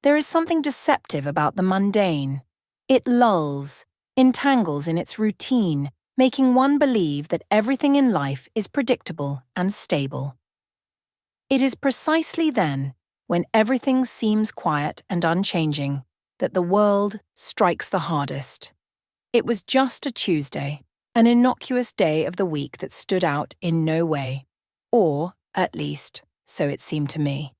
There is something deceptive about the mundane. It lulls, entangles in its routine, making one believe that everything in life is predictable and stable. It is precisely then, when everything seems quiet and unchanging, that the world strikes the hardest. It was just a Tuesday, an innocuous day of the week that stood out in no way, or, at least, so it seemed to me.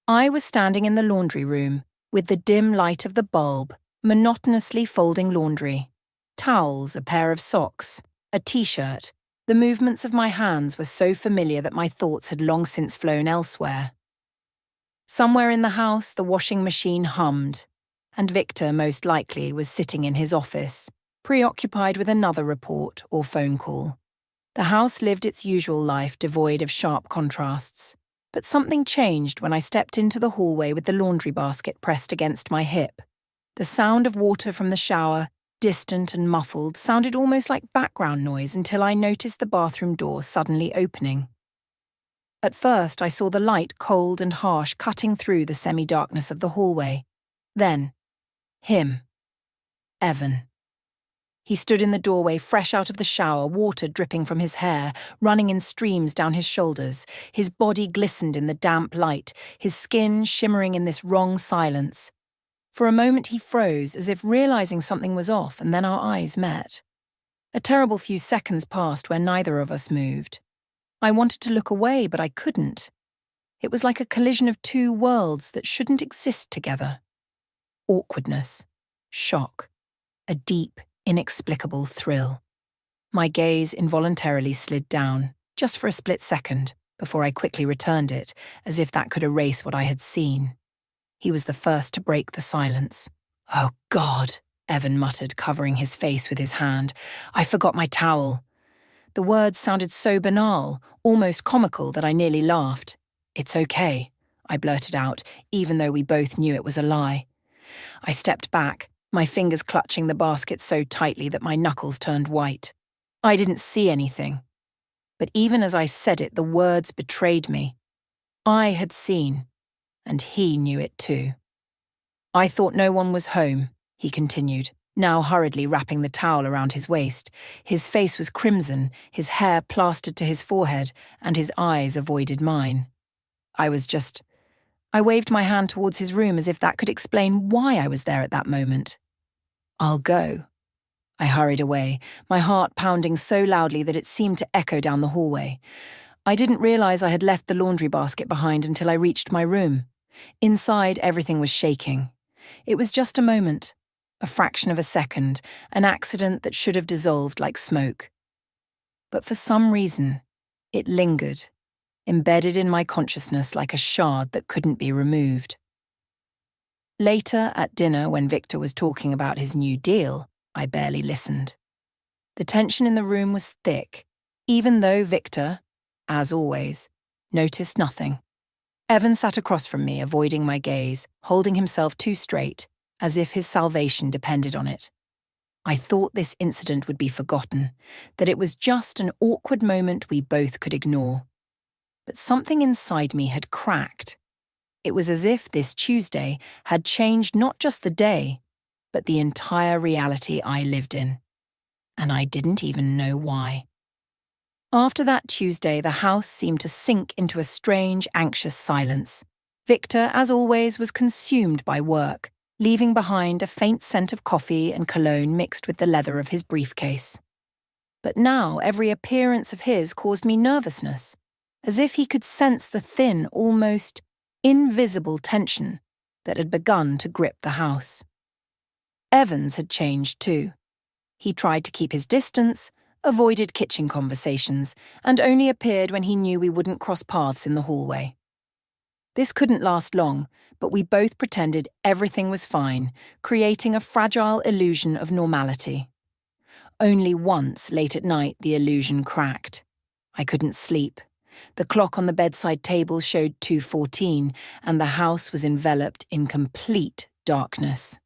I was standing in the laundry room, with the dim light of the bulb, monotonously folding laundry. Towels, a pair of socks, a t-shirt. The movements of my hands were so familiar that my thoughts had long since flown elsewhere. Somewhere in the house, the washing machine hummed, and Victor most likely was sitting in his office, preoccupied with another report or phone call. The house lived its usual life devoid of sharp contrasts, but something changed when I stepped into the hallway with the laundry basket pressed against my hip. The sound of water from the shower, distant and muffled, sounded almost like background noise until I noticed the bathroom door suddenly opening. At first, I saw the light cold and harsh cutting through the semi-darkness of the hallway. Then, him. Evan. He stood in the doorway, fresh out of the shower, water dripping from his hair, running in streams down his shoulders. His body glistened in the damp light, his skin shimmering in this wrong silence. For a moment he froze, as if realizing something was off, and then our eyes met. A terrible few seconds passed where neither of us moved. I wanted to look away, but I couldn't. It was like a collision of two worlds that shouldn't exist together. Awkwardness, shock, a deep, inexplicable thrill. My gaze involuntarily slid down, just for a split second, before I quickly returned it, as if that could erase what I had seen. He was the first to break the silence. "Oh, God," Evan muttered, covering his face with his hand. "I forgot my towel." The words sounded so banal, almost comical, that I nearly laughed. "It's okay," I blurted out, even though we both knew it was a lie. I stepped back, my fingers clutching the basket so tightly that my knuckles turned white. I didn't see anything. But even as I said it, the words betrayed me. I had seen, and he knew it too. "I thought no one was home," he continued, now hurriedly wrapping the towel around his waist. His face was crimson, his hair plastered to his forehead, and his eyes avoided mine. I waved my hand towards his room as if that could explain why I was there at that moment. "I'll go." I hurried away, my heart pounding so loudly that it seemed to echo down the hallway. I didn't realize I had left the laundry basket behind until I reached my room. Inside, everything was shaking. It was just a moment, a fraction of a second, an accident that should have dissolved like smoke. But for some reason, it lingered, embedded in my consciousness like a shard that couldn't be removed. Later, at dinner, when Victor was talking about his new deal, I barely listened. The tension in the room was thick, even though Victor, as always, noticed nothing. Evan sat across from me, avoiding my gaze, holding himself too straight, as if his salvation depended on it. I thought this incident would be forgotten, that it was just an awkward moment we both could ignore. But something inside me had cracked. It was as if this Tuesday had changed not just the day, but the entire reality I lived in. And I didn't even know why. After that Tuesday, the house seemed to sink into a strange, anxious silence. Victor, as always, was consumed by work, leaving behind a faint scent of coffee and cologne mixed with the leather of his briefcase. But now every appearance of his caused me nervousness, as if he could sense the thin, almost invisible tension that had begun to grip the house. Evans had changed too. He tried to keep his distance, avoided kitchen conversations, and only appeared when he knew we wouldn't cross paths in the hallway. This couldn't last long, but we both pretended everything was fine, creating a fragile illusion of normality. Only once, late at night, the illusion cracked. I couldn't sleep. The clock on the bedside table showed 2:14, and the house was enveloped in complete darkness.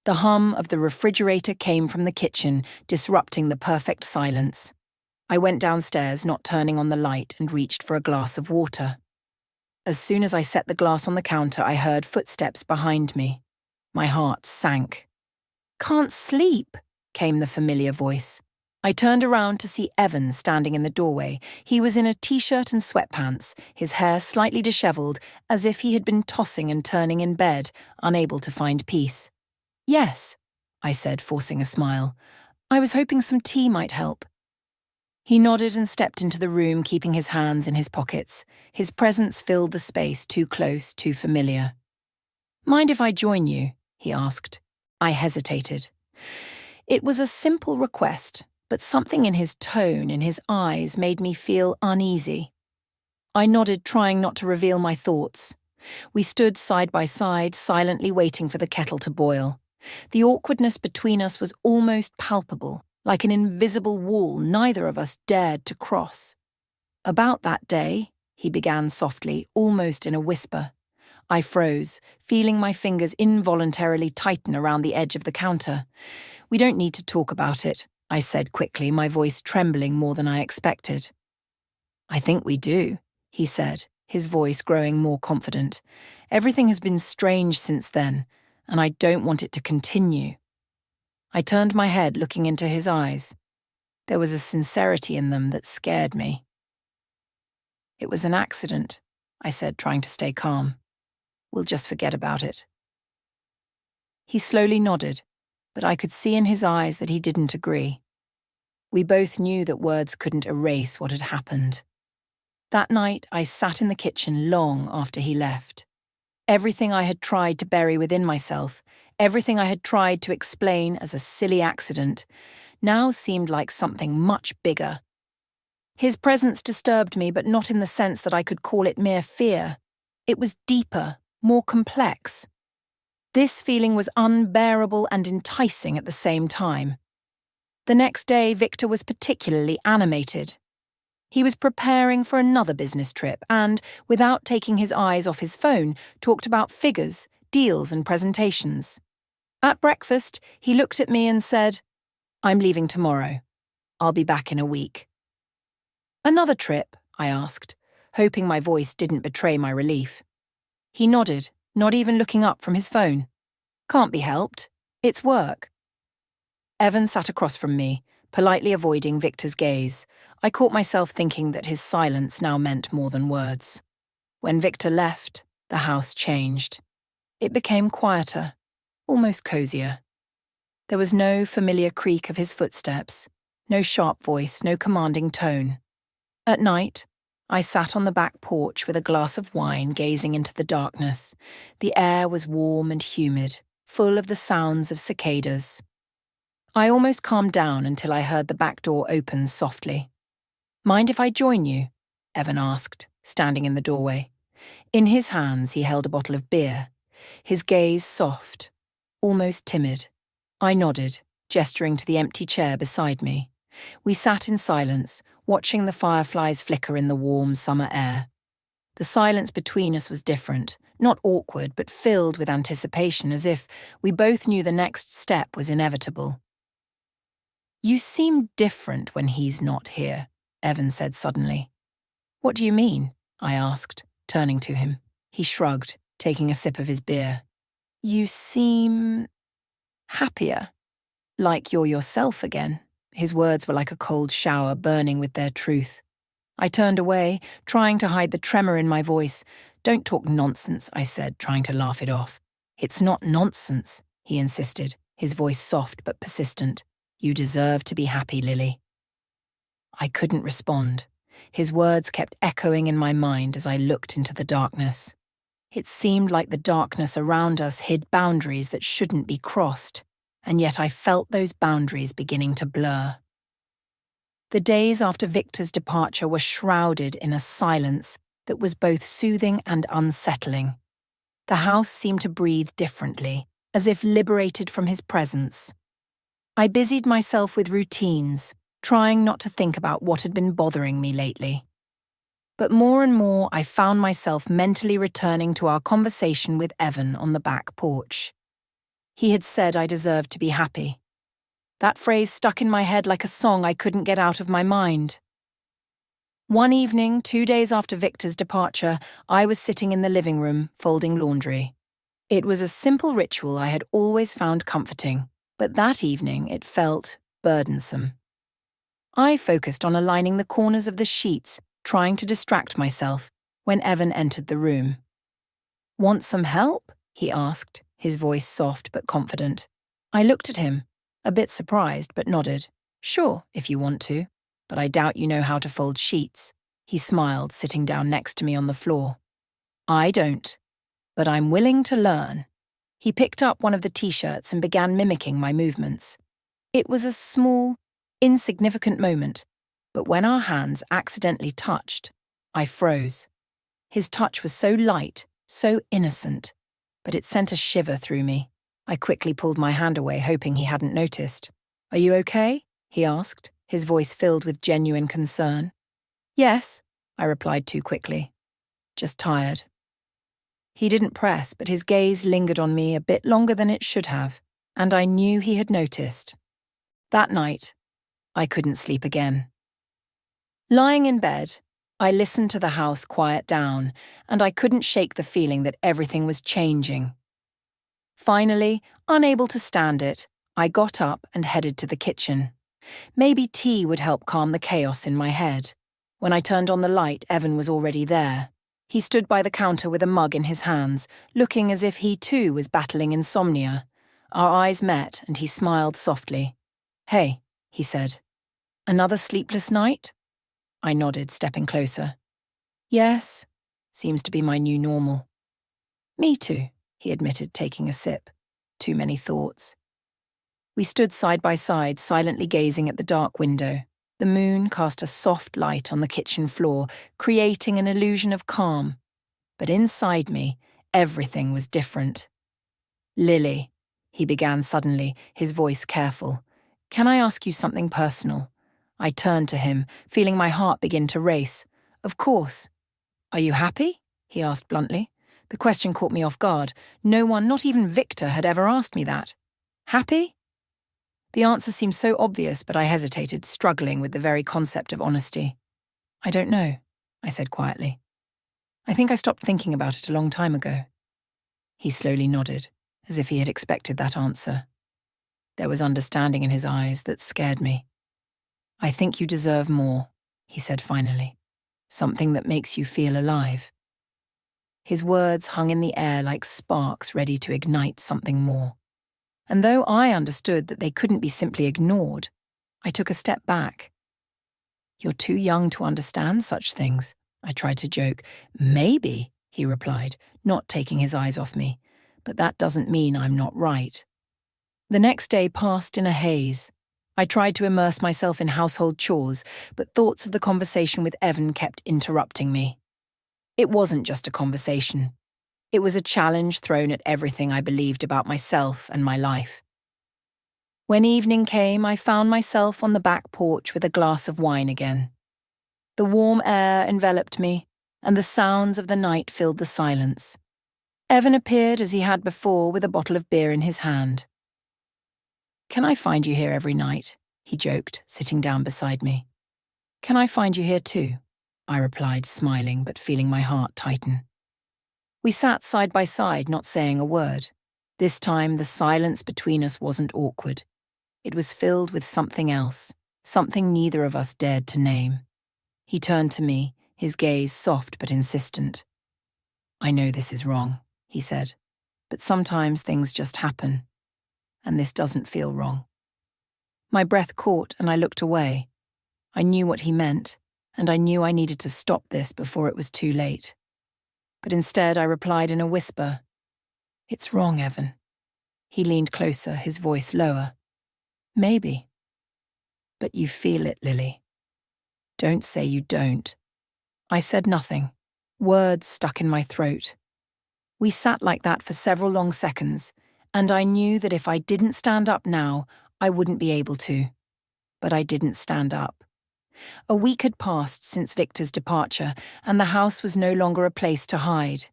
The hum of the refrigerator came from the kitchen, disrupting the perfect silence. I went downstairs, not turning on the light, and reached for a glass of water. As soon as I set the glass on the counter, I heard footsteps behind me. My heart sank. "Can't sleep," came the familiar voice. I turned around to see Evan standing in the doorway. He was in a t-shirt and sweatpants, his hair slightly disheveled, as if he had been tossing and turning in bed, unable to find peace. "Yes," I said, forcing a smile. "I was hoping some tea might help." He nodded and stepped into the room, keeping his hands in his pockets. His presence filled the space, too close, too familiar. "Mind if I join you?" he asked. I hesitated. It was a simple request, but something in his tone, in his eyes, made me feel uneasy. I nodded, trying not to reveal my thoughts. We stood side by side, silently waiting for the kettle to boil. The awkwardness between us was almost palpable, like an invisible wall neither of us dared to cross. "About that day," he began softly, almost in a whisper. I froze, feeling my fingers involuntarily tighten around the edge of the counter. "We don't need to talk about it," I said quickly, my voice trembling more than I expected. "I think we do," he said, his voice growing more confident. "Everything has been strange since then, and I don't want it to continue." I turned my head, looking into his eyes. There was a sincerity in them that scared me. "It was an accident," I said, trying to stay calm. "We'll just forget about it." He slowly nodded, but I could see in his eyes that he didn't agree. We both knew that words couldn't erase what had happened. That night, I sat in the kitchen long after he left. Everything I had tried to bury within myself, everything I had tried to explain as a silly accident, now seemed like something much bigger. His presence disturbed me, but not in the sense that I could call it mere fear. It was deeper, more complex. This feeling was unbearable and enticing at the same time. The next day, Victor was particularly animated. He was preparing for another business trip and, without taking his eyes off his phone, talked about figures, deals and presentations. At breakfast, he looked at me and said, "I'm leaving tomorrow. I'll be back in a week." "Another trip?" I asked, hoping my voice didn't betray my relief. He nodded, not even looking up from his phone. "Can't be helped. It's work." Evan sat across from me, politely avoiding Victor's gaze. I caught myself thinking that his silence now meant more than words. When Victor left, the house changed. It became quieter, almost cozier. There was no familiar creak of his footsteps, no sharp voice, no commanding tone. At night, I sat on the back porch with a glass of wine, gazing into the darkness. The air was warm and humid, full of the sounds of cicadas. I almost calmed down until I heard the back door open softly. "Mind if I join you?" Evan asked, standing in the doorway. In his hands he held a bottle of beer, his gaze soft, almost timid. I nodded, gesturing to the empty chair beside me. We sat in silence, watching the fireflies flicker in the warm summer air. The silence between us was different, not awkward, but filled with anticipation, as if we both knew the next step was inevitable. "You seem different when he's not here," Evan said suddenly. "What do you mean?" I asked, turning to him. He shrugged, taking a sip of his beer. "You seem happier, like you're yourself again." His words were like a cold shower, burning with their truth. I turned away, trying to hide the tremor in my voice. "Don't talk nonsense," I said, trying to laugh it off. "It's not nonsense," he insisted, his voice soft but persistent. "You deserve to be happy, Lily." I couldn't respond. His words kept echoing in my mind as I looked into the darkness. It seemed like the darkness around us hid boundaries that shouldn't be crossed, and yet I felt those boundaries beginning to blur. The days after Victor's departure were shrouded in a silence that was both soothing and unsettling. The house seemed to breathe differently, as if liberated from his presence. I busied myself with routines, trying not to think about what had been bothering me lately. But more and more I found myself mentally returning to our conversation with Evan on the back porch. He had said I deserved to be happy. That phrase stuck in my head like a song I couldn't get out of my mind. One evening, 2 days after Victor's departure, I was sitting in the living room, folding laundry. It was a simple ritual I had always found comforting, but that evening it felt burdensome. I focused on aligning the corners of the sheets, trying to distract myself, when Evan entered the room. "Want some help?" he asked, his voice soft but confident. I looked at him, a bit surprised, but nodded. "Sure, if you want to, but I doubt you know how to fold sheets." He smiled, sitting down next to me on the floor. "I don't, but I'm willing to learn." He picked up one of the t-shirts and began mimicking my movements. It was a small, insignificant moment, but when our hands accidentally touched, I froze. His touch was so light, so innocent, but it sent a shiver through me. I quickly pulled my hand away, hoping he hadn't noticed. "Are you okay?" he asked, his voice filled with genuine concern. "Yes," I replied too quickly. "Just tired." He didn't press, but his gaze lingered on me a bit longer than it should have, and I knew he had noticed. That night, I couldn't sleep again. Lying in bed, I listened to the house quiet down, and I couldn't shake the feeling that everything was changing. Finally, unable to stand it, I got up and headed to the kitchen. Maybe tea would help calm the chaos in my head. When I turned on the light, Evan was already there. He stood by the counter with a mug in his hands, looking as if he too was battling insomnia. Our eyes met, and he smiled softly. "Hey," he said. "Another sleepless night?" I nodded, stepping closer. "Yes, seems to be my new normal." "Me too," he admitted, taking a sip. "Too many thoughts." We stood side by side, silently gazing at the dark window. The moon cast a soft light on the kitchen floor, creating an illusion of calm. But inside me, everything was different. "Lily," he began suddenly, his voice careful. "Can I ask you something personal?" I turned to him, feeling my heart begin to race. "Of course." "Are you happy?" he asked bluntly. The question caught me off guard. No one, not even Victor, had ever asked me that. "Happy?" The answer seemed so obvious, but I hesitated, struggling with the very concept of honesty. "I don't know," I said quietly. "I think I stopped thinking about it a long time ago." He slowly nodded, as if he had expected that answer. There was understanding in his eyes that scared me. "I think you deserve more," he said finally. "Something that makes you feel alive." His words hung in the air like sparks ready to ignite something more. And though I understood that they couldn't be simply ignored, I took a step back. "You're too young to understand such things," I tried to joke. "Maybe," he replied, not taking his eyes off me, "but that doesn't mean I'm not right." The next day passed in a haze. I tried to immerse myself in household chores, but thoughts of the conversation with Evan kept interrupting me. It wasn't just a conversation. It was a challenge thrown at everything I believed about myself and my life. When evening came, I found myself on the back porch with a glass of wine again. The warm air enveloped me, and the sounds of the night filled the silence. Evan appeared as he had before, with a bottle of beer in his hand. "Can I find you here every night?" he joked, sitting down beside me. "Can I find you here too?" I replied, smiling but feeling my heart tighten. We sat side by side, not saying a word. This time, the silence between us wasn't awkward. It was filled with something else, something neither of us dared to name. He turned to me, his gaze soft but insistent. "I know this is wrong," he said, "but sometimes things just happen, and this doesn't feel wrong." My breath caught and I looked away. I knew what he meant, and I knew I needed to stop this before it was too late. But instead I replied in a whisper, "It's wrong, Evan." He leaned closer, his voice lower. "Maybe. But you feel it, Lily. Don't say you don't." I said nothing. Words stuck in my throat. We sat like that for several long seconds, and I knew that if I didn't stand up now, I wouldn't be able to. But I didn't stand up. A week had passed since Victor's departure, and the house was no longer a place to hide.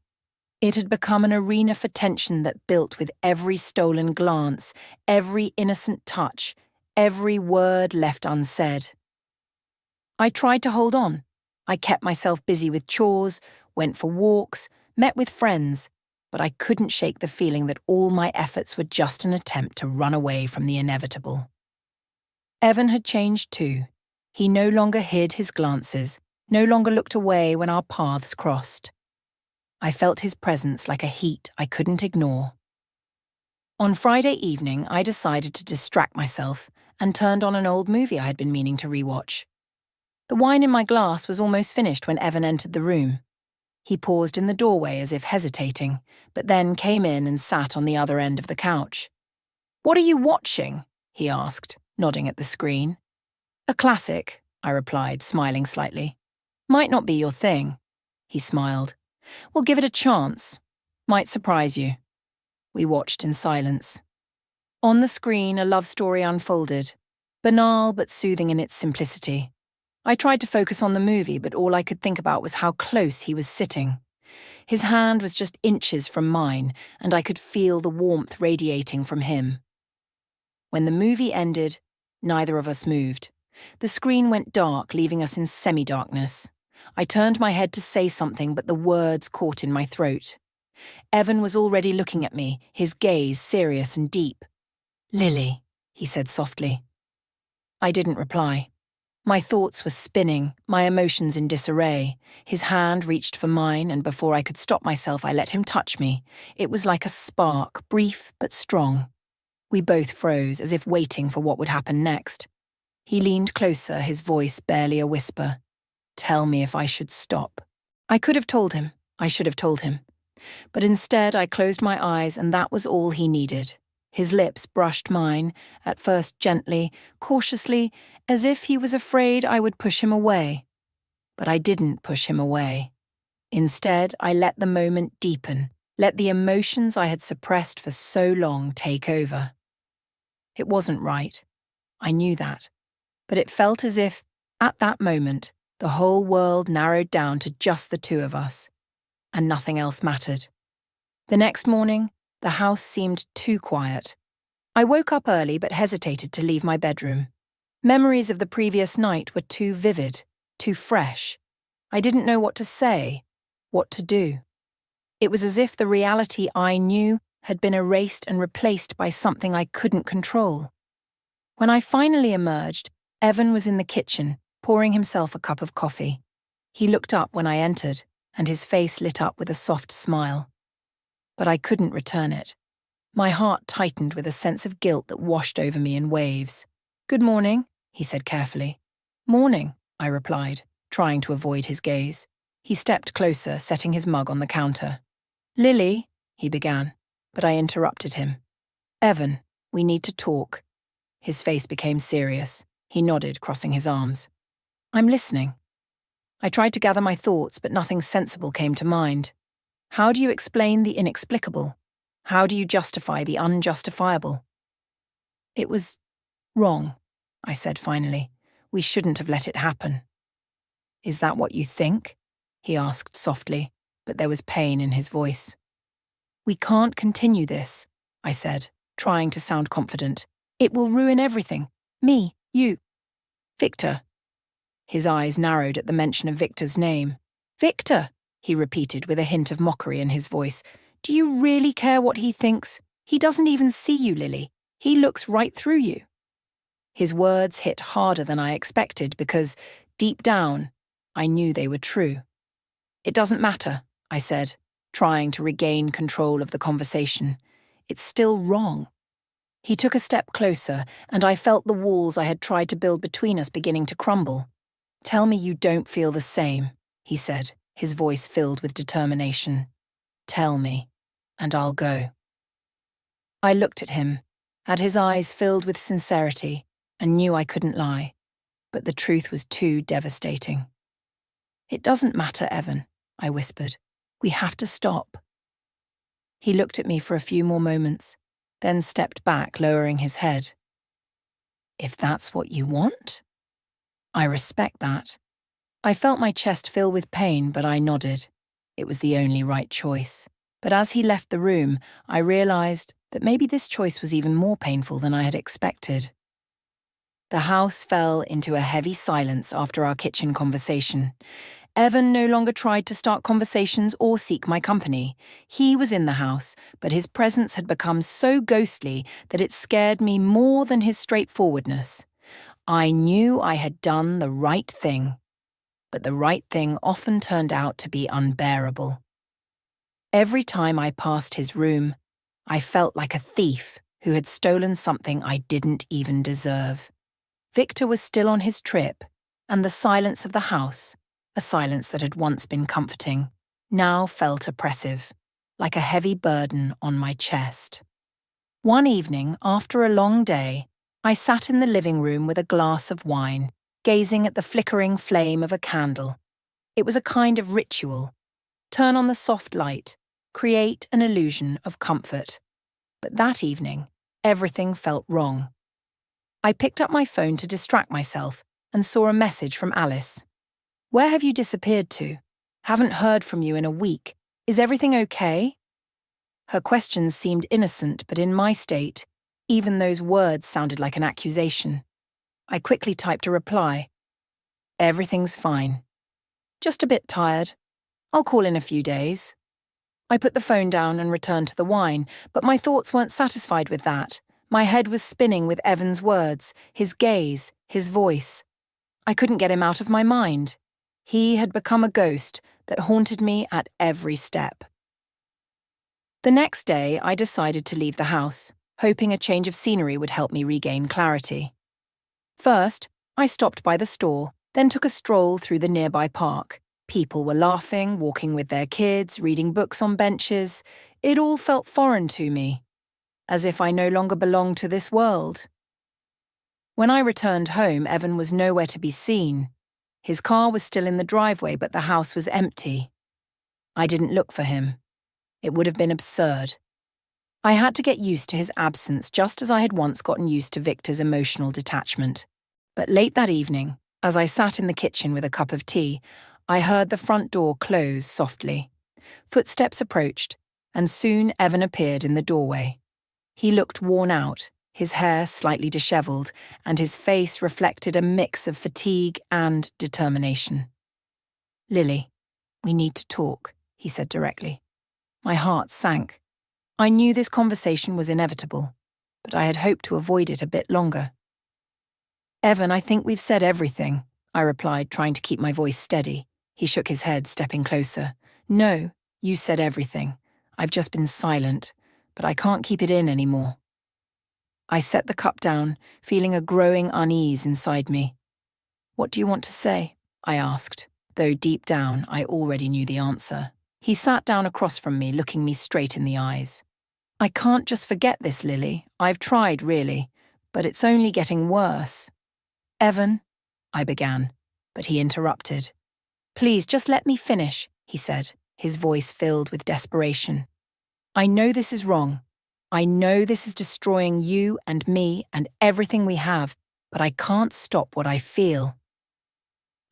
It had become an arena for tension that built with every stolen glance, every innocent touch, every word left unsaid. I tried to hold on, I kept myself busy with chores, went for walks, met with friends, but I couldn't shake the feeling that all my efforts were just an attempt to run away from the inevitable. Evan had changed too. He no longer hid his glances, no longer looked away when our paths crossed. I felt his presence like a heat I couldn't ignore. On Friday evening, I decided to distract myself and turned on an old movie I had been meaning to rewatch. The wine in my glass was almost finished when Evan entered the room. He paused in the doorway as if hesitating, but then came in and sat on the other end of the couch. "What are you watching?" he asked, nodding at the screen. "A classic," I replied, smiling slightly. "Might not be your thing." He smiled. "We'll give it a chance. Might surprise you." We watched in silence. On the screen, a love story unfolded, banal but soothing in its simplicity. I tried to focus on the movie, but all I could think about was how close he was sitting. His hand was just inches from mine, and I could feel the warmth radiating from him. When the movie ended, neither of us moved. The screen went dark, leaving us in semi-darkness. I turned my head to say something, but the words caught in my throat. Evan was already looking at me, his gaze serious and deep. "Lily," he said softly. I didn't reply. My thoughts were spinning, my emotions in disarray. His hand reached for mine, and before I could stop myself, I let him touch me. It was like a spark, brief but strong. We both froze, as if waiting for what would happen next. He leaned closer, his voice barely a whisper. "Tell me if I should stop." I could have told him. I should have told him. But instead, I closed my eyes, and that was all he needed. His lips brushed mine, at first gently, cautiously, as if he was afraid I would push him away. But I didn't push him away. Instead, I let the moment deepen, let the emotions I had suppressed for so long take over. It wasn't right. I knew that. But it felt as if, at that moment, the whole world narrowed down to just the two of us, and nothing else mattered. The next morning, the house seemed too quiet. I woke up early but hesitated to leave my bedroom. Memories of the previous night were too vivid, too fresh. I didn't know what to say, what to do. It was as if the reality I knew had been erased and replaced by something I couldn't control. When I finally emerged, Evan was in the kitchen, pouring himself a cup of coffee. He looked up when I entered, and his face lit up with a soft smile. But I couldn't return it. My heart tightened with a sense of guilt that washed over me in waves. "Good morning," he said carefully. "Morning," I replied, trying to avoid his gaze. He stepped closer, setting his mug on the counter. "Lily," he began, but I interrupted him. "Evan, we need to talk." His face became serious. He nodded, crossing his arms. "I'm listening." I tried to gather my thoughts, but nothing sensible came to mind. How do you explain the inexplicable? How do you justify the unjustifiable? "It was wrong," I said finally. "We shouldn't have let it happen." "Is that what you think?" he asked softly, but there was pain in his voice. "We can't continue this," I said, trying to sound confident. "It will ruin everything. Me, you, Victor." His eyes narrowed at the mention of Victor's name. "Victor," he repeated with a hint of mockery in his voice. "Do you really care what he thinks? He doesn't even see you, Lily. He looks right through you." His words hit harder than I expected because, deep down, I knew they were true. "It doesn't matter," I said, trying to regain control of the conversation. "It's still wrong." He took a step closer, and I felt the walls I had tried to build between us beginning to crumble. "Tell me you don't feel the same," he said, his voice filled with determination. "Tell me, and I'll go." I looked at him, at his eyes filled with sincerity, and knew I couldn't lie. But the truth was too devastating. "It doesn't matter, Evan," I whispered. "We have to stop." He looked at me for a few more moments, then stepped back, lowering his head. "If that's what you want?" "I respect that." I felt my chest fill with pain, but I nodded. It was the only right choice. But as he left the room, I realized that maybe this choice was even more painful than I had expected. The house fell into a heavy silence after our kitchen conversation. Evan no longer tried to start conversations or seek my company. He was in the house, but his presence had become so ghostly that it scared me more than his straightforwardness. I knew I had done the right thing, but the right thing often turned out to be unbearable. Every time I passed his room, I felt like a thief who had stolen something I didn't even deserve. Victor was still on his trip, and the silence of the house, a silence that had once been comforting, now felt oppressive, like a heavy burden on my chest. One evening, after a long day, I sat in the living room with a glass of wine, gazing at the flickering flame of a candle. It was a kind of ritual. Turn on the soft light, create an illusion of comfort. But that evening, everything felt wrong. I picked up my phone to distract myself and saw a message from Alice. "Where have you disappeared to? Haven't heard from you in a week. Is everything okay?" Her questions seemed innocent, but in my state, even those words sounded like an accusation. I quickly typed a reply. "Everything's fine. Just a bit tired. I'll call in a few days." I put the phone down and returned to the wine, but my thoughts weren't satisfied with that. My head was spinning with Evan's words, his gaze, his voice. I couldn't get him out of my mind. He had become a ghost that haunted me at every step. The next day, I decided to leave the house, hoping a change of scenery would help me regain clarity. First, I stopped by the store, then took a stroll through the nearby park. People were laughing, walking with their kids, reading books on benches. It all felt foreign to me, as if I no longer belonged to this world. When I returned home, Evan was nowhere to be seen. His car was still in the driveway, but the house was empty. I didn't look for him. It would have been absurd. I had to get used to his absence, just as I had once gotten used to Victor's emotional detachment. But late that evening, as I sat in the kitchen with a cup of tea, I heard the front door close softly. Footsteps approached, and soon Evan appeared in the doorway. He looked worn out, his hair slightly disheveled, and his face reflected a mix of fatigue and determination. "Lily, we need to talk," he said directly. My heart sank. I knew this conversation was inevitable, but I had hoped to avoid it a bit longer. "Evan, I think we've said everything," I replied, trying to keep my voice steady. He shook his head, stepping closer. "No, you said everything. I've just been silent, but I can't keep it in anymore." I set the cup down, feeling a growing unease inside me. "What do you want to say?" I asked, though deep down I already knew the answer. He sat down across from me, looking me straight in the eyes. "I can't just forget this, Lily. I've tried, really, but it's only getting worse." "Evan," I began, but he interrupted. "Please, just let me finish," he said, his voice filled with desperation. "I know this is wrong. I know this is destroying you and me and everything we have, but I can't stop what I feel."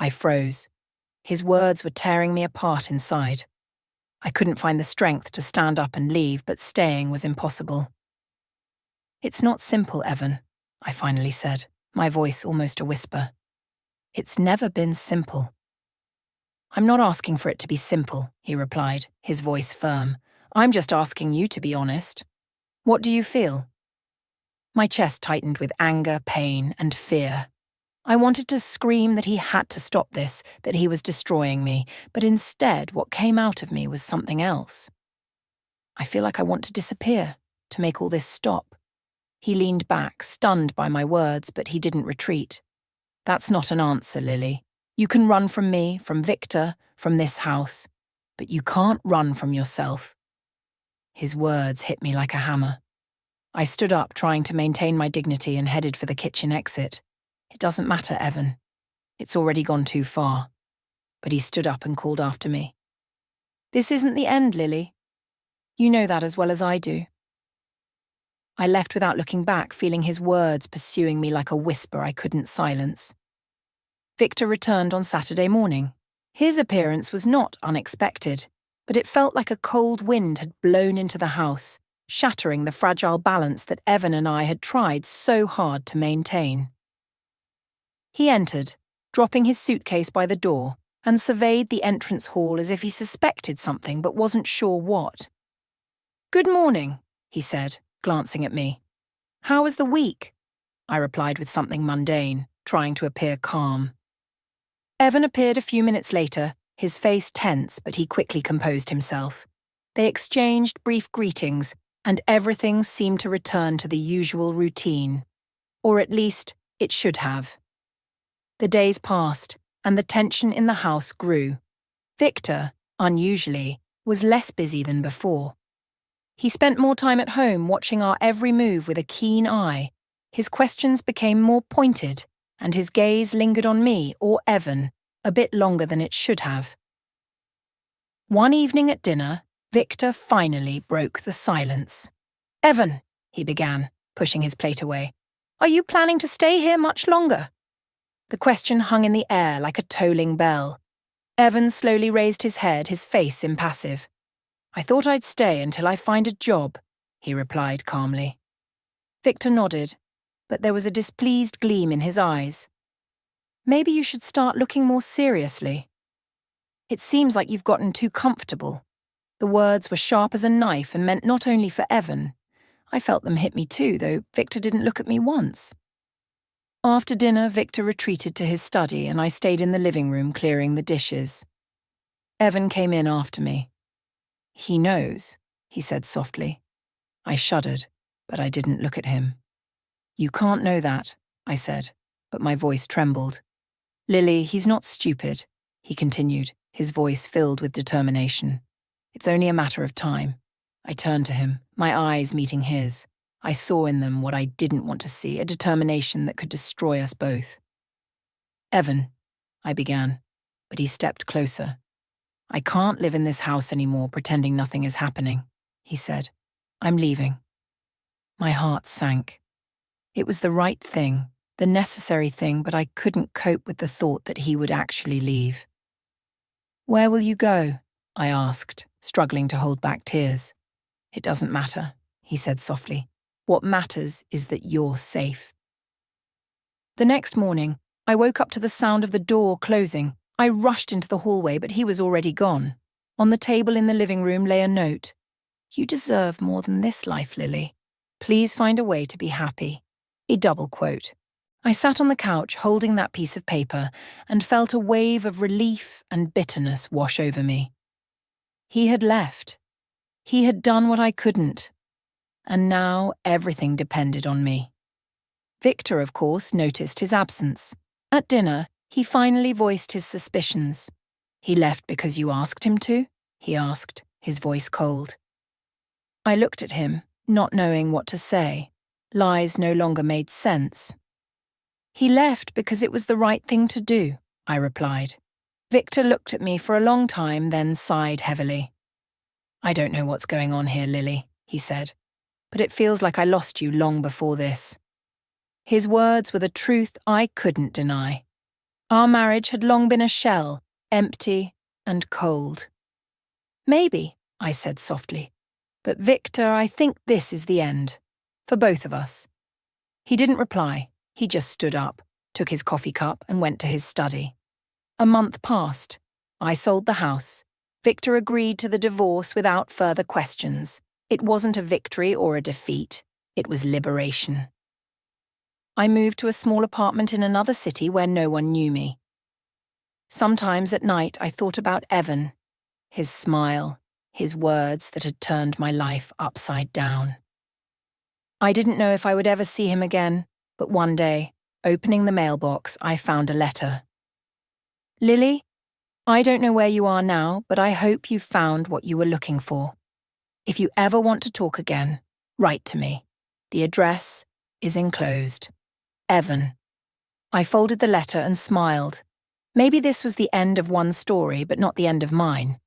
I froze. His words were tearing me apart inside. I couldn't find the strength to stand up and leave, but staying was impossible. "It's not simple, Evan," I finally said, my voice almost a whisper. "It's never been simple." "I'm not asking for it to be simple," he replied, his voice firm. "I'm just asking you to be honest. What do you feel?" My chest tightened with anger, pain, and fear. I wanted to scream that he had to stop this, that he was destroying me, but instead what came out of me was something else. "I feel like I want to disappear, to make all this stop." He leaned back, stunned by my words, but he didn't retreat. "That's not an answer, Lily. You can run from me, from Victor, from this house, but you can't run from yourself." His words hit me like a hammer. I stood up, trying to maintain my dignity, and headed for the kitchen exit. "It doesn't matter, Evan. It's already gone too far." But he stood up and called after me. "This isn't the end, Lily. You know that as well as I do." I left without looking back, feeling his words pursuing me like a whisper I couldn't silence. Victor returned on Saturday morning. His appearance was not unexpected, but it felt like a cold wind had blown into the house, shattering the fragile balance that Evan and I had tried so hard to maintain. He entered, dropping his suitcase by the door, and surveyed the entrance hall as if he suspected something but wasn't sure what. "Good morning," he said, glancing at me. "How was the week?" I replied with something mundane, trying to appear calm. Evan appeared a few minutes later, his face tense, but he quickly composed himself. They exchanged brief greetings, and everything seemed to return to the usual routine. Or at least, it should have. The days passed, and the tension in the house grew. Victor, unusually, was less busy than before. He spent more time at home watching our every move with a keen eye. His questions became more pointed, and his gaze lingered on me or Evan a bit longer than it should have. One evening at dinner, Victor finally broke the silence. "Evan," he began, pushing his plate away, "are you planning to stay here much longer?" The question hung in the air like a tolling bell. Evan slowly raised his head, his face impassive. "I thought I'd stay until I find a job," he replied calmly. Victor nodded, but there was a displeased gleam in his eyes. "Maybe you should start looking more seriously. It seems like you've gotten too comfortable." The words were sharp as a knife and meant not only for Evan. I felt them hit me too, though Victor didn't look at me once. After dinner, Victor retreated to his study and I stayed in the living room clearing the dishes. Evan came in after me. "He knows," he said softly. I shuddered, but I didn't look at him. "You can't know that," I said, but my voice trembled. "Lily, he's not stupid," he continued, his voice filled with determination. "It's only a matter of time." I turned to him, my eyes meeting his. I saw in them what I didn't want to see, a determination that could destroy us both. "Evan," I began, but he stepped closer. "I can't live in this house anymore pretending nothing is happening," he said. "I'm leaving." My heart sank. It was the right thing, the necessary thing, but I couldn't cope with the thought that he would actually leave. "Where will you go?" I asked, struggling to hold back tears. "It doesn't matter," he said softly. "What matters is that you're safe." The next morning, I woke up to the sound of the door closing. I rushed into the hallway, but he was already gone. On the table in the living room lay a note. "You deserve more than this life, Lily. Please find a way to be happy." A double quote. I sat on the couch holding that piece of paper and felt a wave of relief and bitterness wash over me. He had left. He had done what I couldn't. And now everything depended on me. Victor, of course, noticed his absence. At dinner, he finally voiced his suspicions. "He left because you asked him to?" he asked, his voice cold. I looked at him, not knowing what to say. Lies no longer made sense. "He left because it was the right thing to do," I replied. Victor looked at me for a long time, then sighed heavily. "I don't know what's going on here, Lily," he said, "but it feels like I lost you long before this." His words were the truth I couldn't deny. Our marriage had long been a shell, empty and cold. "Maybe," I said softly, "but Victor, I think this is the end. For both of us." He didn't reply. He just stood up, took his coffee cup and went to his study. A month passed. I sold the house. Victor agreed to the divorce without further questions. It wasn't a victory or a defeat. It was liberation. I moved to a small apartment in another city where no one knew me. Sometimes at night I thought about Evan, his smile, his words that had turned my life upside down. I didn't know if I would ever see him again, but one day, opening the mailbox, I found a letter. "Lily, I don't know where you are now, but I hope you found what you were looking for. If you ever want to talk again, write to me. The address is enclosed. Evan." I folded the letter and smiled. Maybe this was the end of one story, but not the end of mine.